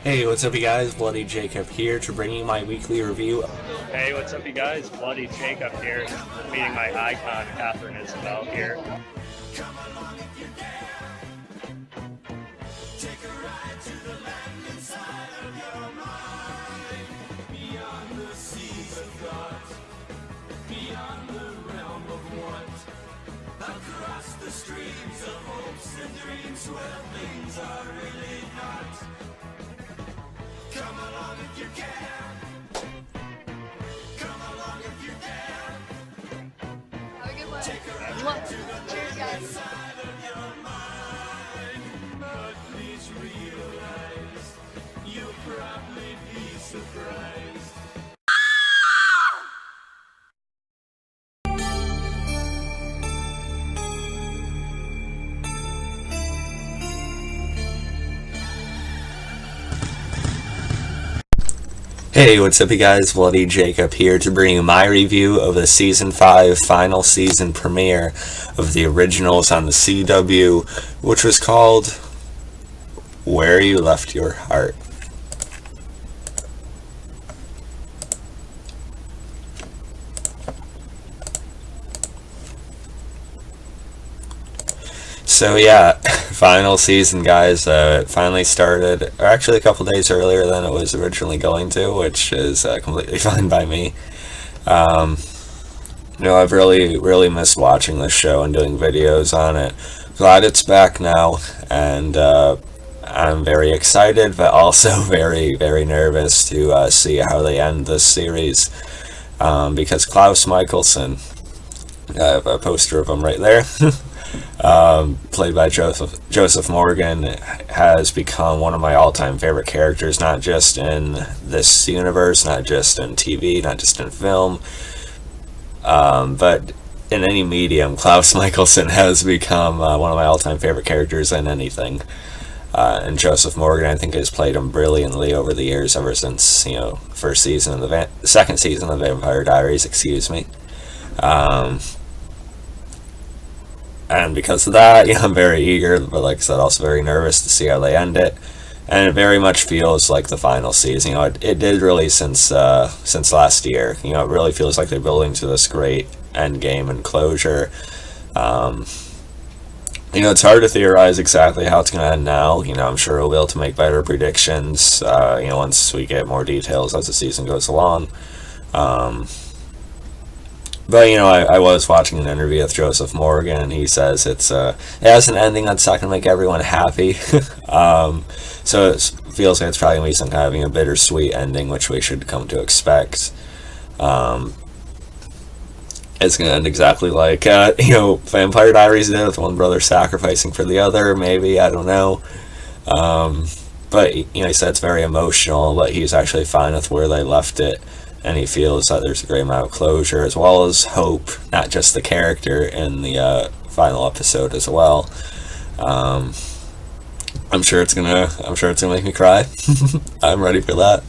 Hey, what's up, you guys? Bloody Jacob here to bring you my weekly review. Hey, what's up, you guys? Bloody Jacob here, meeting my icon, Catherine Isabel here. Across the streams of hopes and dreams where things are really not. Come along if you can. Come along if you dare. Have a good one. Cheers, guys. Side of your mind, but please realize you'll probably be surprised. Hey, what's up, you guys? Bloody Jacob here to bring you my review of the Season 5 final season premiere of the originals on the CW, which was called Where You Left Your Heart. So yeah, final season, guys. It finally started, or actually a couple days earlier than it was originally going to, which is completely fine by me. I've really missed watching this show and doing videos on it. Glad it's back now, and I'm very excited, but also very nervous to see how they end this series. Because Klaus Mikaelson, I have a poster of him right there. Played by Joseph Morgan, has become one of my all-time favorite characters, not just in this universe, not just in TV, not just in film, but in any medium. Klaus Mikaelson has become one of my all-time favorite characters in anything. And Joseph Morgan, I think, has played him brilliantly over the years, ever since second season of Vampire Diaries. Excuse me. And because of that, I'm very eager, but like I said, also very nervous to see how they end it. And it very much feels like the final season. It did really since last year. It really feels like they're building to this great end game and closure. It's hard to theorize exactly how it's going to end now. I'm sure we'll be able to make better predictions, once we get more details as the season goes along. But I was watching an interview with Joseph Morgan, and he says it has an ending that's not going to make everyone happy. So it feels like it's probably going to be some kind of a bittersweet ending, which we should come to expect. It's going to end exactly like Vampire Diaries did, with one brother sacrificing for the other. Maybe, I don't know. But he said it's very emotional, but he's actually fine with where they left it. And he feels that there's a great amount of closure, as well as hope, not just the character in the final episode as well. I'm sure it's gonna make me cry. I'm ready for that.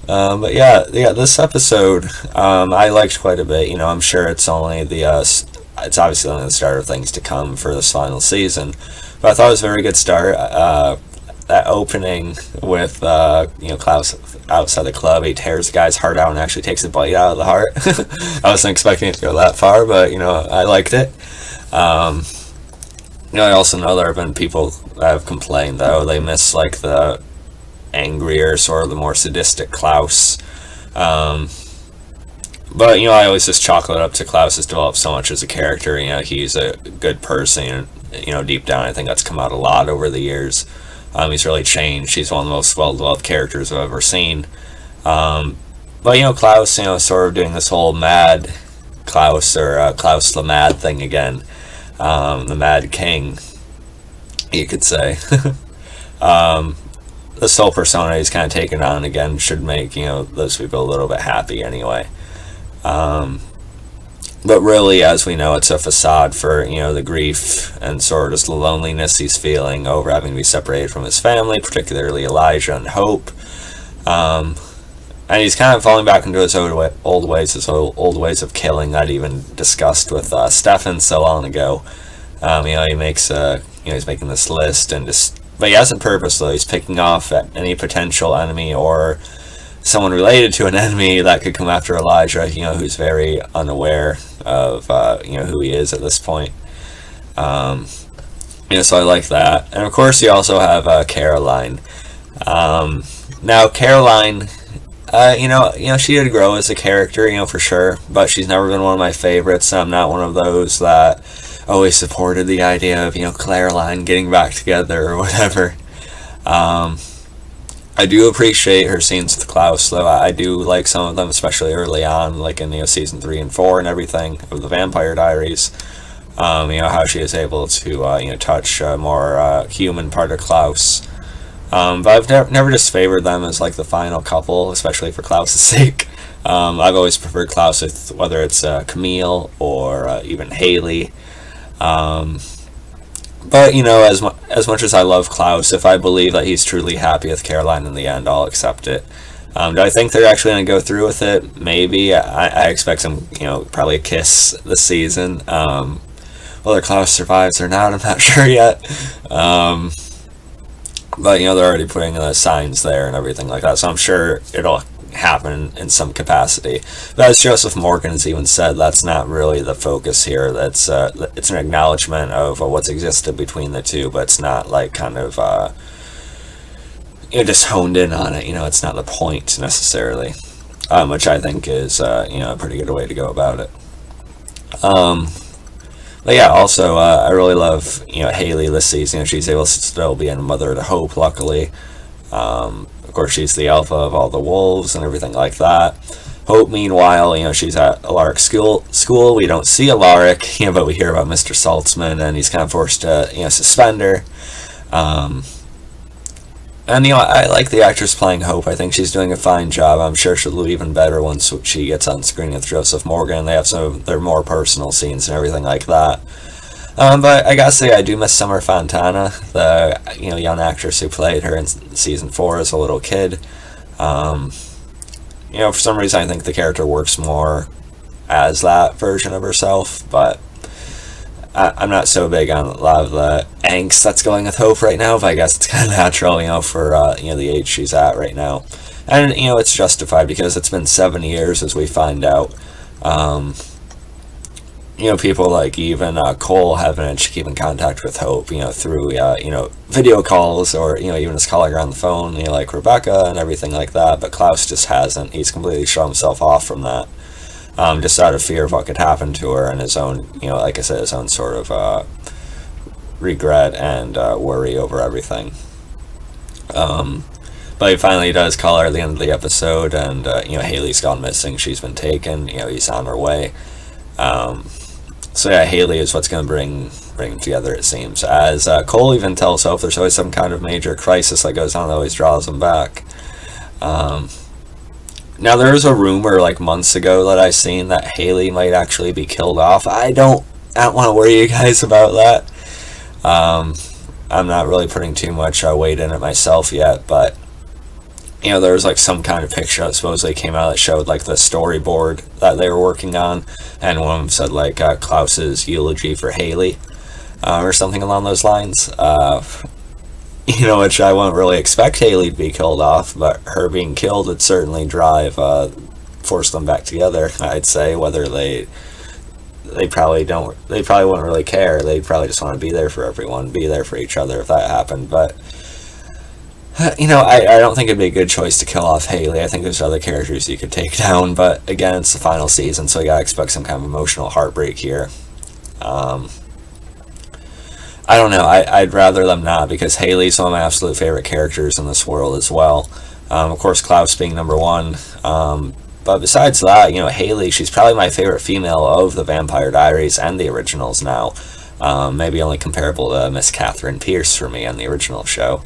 But yeah, this episode I liked quite a bit. I'm sure it's only it's obviously only the start of things to come for this final season. But I thought it was a very good start. That opening with Klaus outside the club, he tears the guy's heart out and actually takes a bite out of the heart. I wasn't expecting it to go that far, but I liked it. I also know there have been people that have complained that they miss like the angrier, sort of the more sadistic Klaus. But I always just chalk it up to Klaus has developed so much as a character. He's a good person. Deep down, I think that's come out a lot over the years. He's really changed. He's one of the most well-developed characters I've ever seen. But Klaus, sort of doing this whole mad Klaus, or Klaus the Mad thing again. The Mad King, you could say. This whole persona he's kind of taken on again should make, those people a little bit happy anyway. But really, as we know, it's a facade for, the grief and sort of just the loneliness he's feeling over having to be separated from his family, particularly Elijah and Hope. And he's kind of falling back into his old ways of killing that he even discussed with Stefan so long ago. He makes, he's making this list and just But he hasn't purposely. He's picking off at any potential enemy or someone related to an enemy that could come after Elijah, who's very unaware of, who he is at this point. So I like that. And of course you also have Caroline. Now Caroline, she did grow as a character, for sure, but she's never been one of my favorites. I'm not one of those that always supported the idea of, Caroline getting back together or whatever. I do appreciate her scenes with Klaus, though. I do like some of them, especially early on, like in season 3 and 4 and everything of the Vampire Diaries. How she is able to touch a more human part of Klaus. But I've never disfavored them as like the final couple, especially for Klaus's sake. I've always preferred Klaus with whether it's Camille or even Haley. But as much as I love Klaus, if I believe that he's truly happy with Caroline in the end, I'll accept it. Do I think they're actually going to go through with it? Maybe. I expect some, probably a kiss this season. Whether Klaus survives or not, I'm not sure yet. But they're already putting the signs there and everything like that, so I'm sure it'll happen in some capacity. But as Joseph Morgan has even said, that's not really the focus here. That's it's an acknowledgement of what's existed between the two, but it's not like kind of just honed in on it. It's not the point necessarily, which I think is a pretty good way to go about it. But yeah, also I really love Haley this season. She's able to still be a mother to Hope, luckily. Of course, she's the alpha of all the wolves and everything like that. Hope, meanwhile, she's at Alaric school. We don't see Alaric, but we hear about Mr. Saltzman, and he's kind of forced to, suspend her. And, I like the actress playing Hope. I think she's doing a fine job. I'm sure she'll do even better once she gets on screen with Joseph Morgan. They have some of their more personal scenes and everything like that. But I gotta say, I do miss Summer Fontana, the young actress who played her in season 4 as a little kid. For some reason, I think the character works more as that version of herself, but I'm not so big on a lot of the angst that's going with Hope right now, but I guess it's kind of natural, for the age she's at right now. And, it's justified because it's been 7 years, as we find out. People like even Cole have managed to keep in contact with Hope, through, video calls or, even just calling her on the phone, like Rebecca and everything like that. But Klaus just hasn't. He's completely shut himself off from that, just out of fear of what could happen to her and his own, like I said, his own sort of regret and worry over everything. But he finally does call her at the end of the episode, and, Haley's gone missing. She's been taken. He's on her way. So yeah, Haley is what's going to bring them together, it seems. As Cole even tells Hope, there's always some kind of major crisis that goes on that always draws them back. Now there was a rumor like months ago that I seen that Haley might actually be killed off. I don't want to worry you guys about that. I'm not really putting too much weight in it myself yet, but there was like some kind of picture that supposedly came out that showed like the storyboard that they were working on, and one of them said like Klaus's eulogy for Haley, or something along those lines. Which I wouldn't really expect Haley to be killed off, but her being killed would certainly force them back together, I'd say. Whether they probably wouldn't really care. They'd probably just want to be there for everyone, be there for each other if that happened. But I don't think it'd be a good choice to kill off Haley. I think there's other characters you could take down, but again, it's the final season, so you gotta expect some kind of emotional heartbreak here. I don't know. I'd rather them not, because Haley's one of my absolute favorite characters in this world as well. Of course, Klaus being number one. But besides that, Haley, she's probably my favorite female of the Vampire Diaries and the originals now. Maybe only comparable to Miss Catherine Pierce for me on the original show.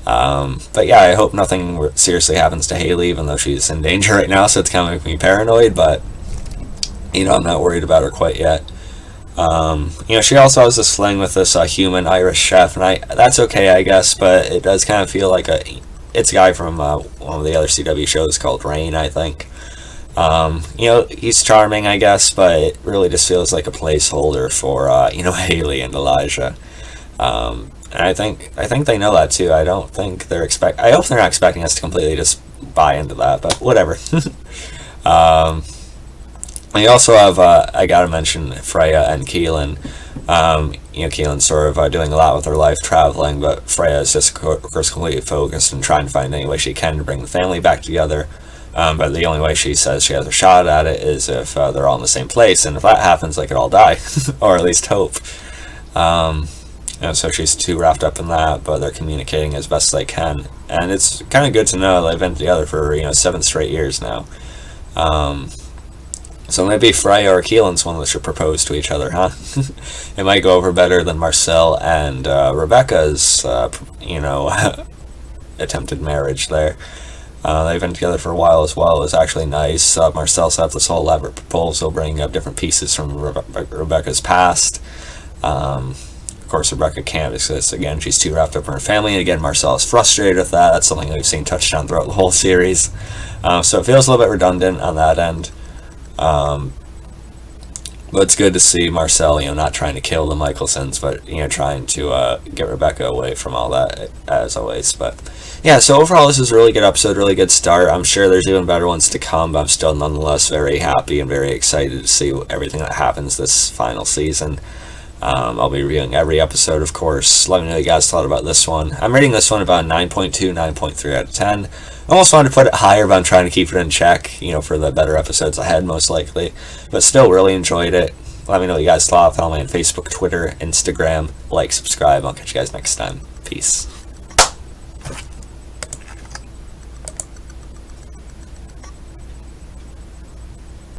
But yeah, I hope nothing seriously happens to Haley, even though she's in danger right now, so it's kind of making me paranoid, but I'm not worried about her quite yet. She also has this fling with this human Irish chef, and that's okay, I guess, but it does kind of feel like it's a guy from one of the other CW shows called Rain, I think. He's charming, I guess, but it really just feels like a placeholder for Haley and Elijah. And I think they know that too. I don't think they're I hope they're not expecting us to completely just buy into that, but whatever. We also have, I gotta mention, Freya and Keelan. Keelan's sort of doing a lot with her life, traveling, but Freya is just, of course, completely focused and trying to find any way she can to bring the family back together. But the only way she says she has a shot at it is if they're all in the same place, and if that happens, they could all die, or at least hope. So she's too wrapped up in that, but they're communicating as best they can, and it's kind of good to know they've been together for 7 straight years now. So maybe Freya or Keelan's one that should propose to each other, huh? It might go over better than Marcel and Rebecca's, attempted marriage there. They've been together for a while as well. It's actually nice. Marcel set up this whole elaborate proposal, bringing up different pieces from Rebecca's past. Of course, Rebecca can't because, again, she's too wrapped up in her family. And again, Marcel is frustrated with that. That's something we've seen touched on throughout the whole series. So it feels a little bit redundant on that end. But it's good to see Marcel, not trying to kill the Michelsons, but, trying to get Rebecca away from all that, as always. But, yeah, so overall, this is a really good episode, really good start. I'm sure there's even better ones to come, but I'm still nonetheless very happy and very excited to see everything that happens this final season. I'll be reviewing every episode, of course. Let me know what you guys thought about this one. I'm rating this one about 9.2, 9.3 out of 10. I almost wanted to put it higher, but I'm trying to keep it in check, for the better episodes ahead, most likely. But still, really enjoyed it. Let me know what you guys thought. Follow me on Facebook, Twitter, Instagram. Like, subscribe. I'll catch you guys next time. Peace.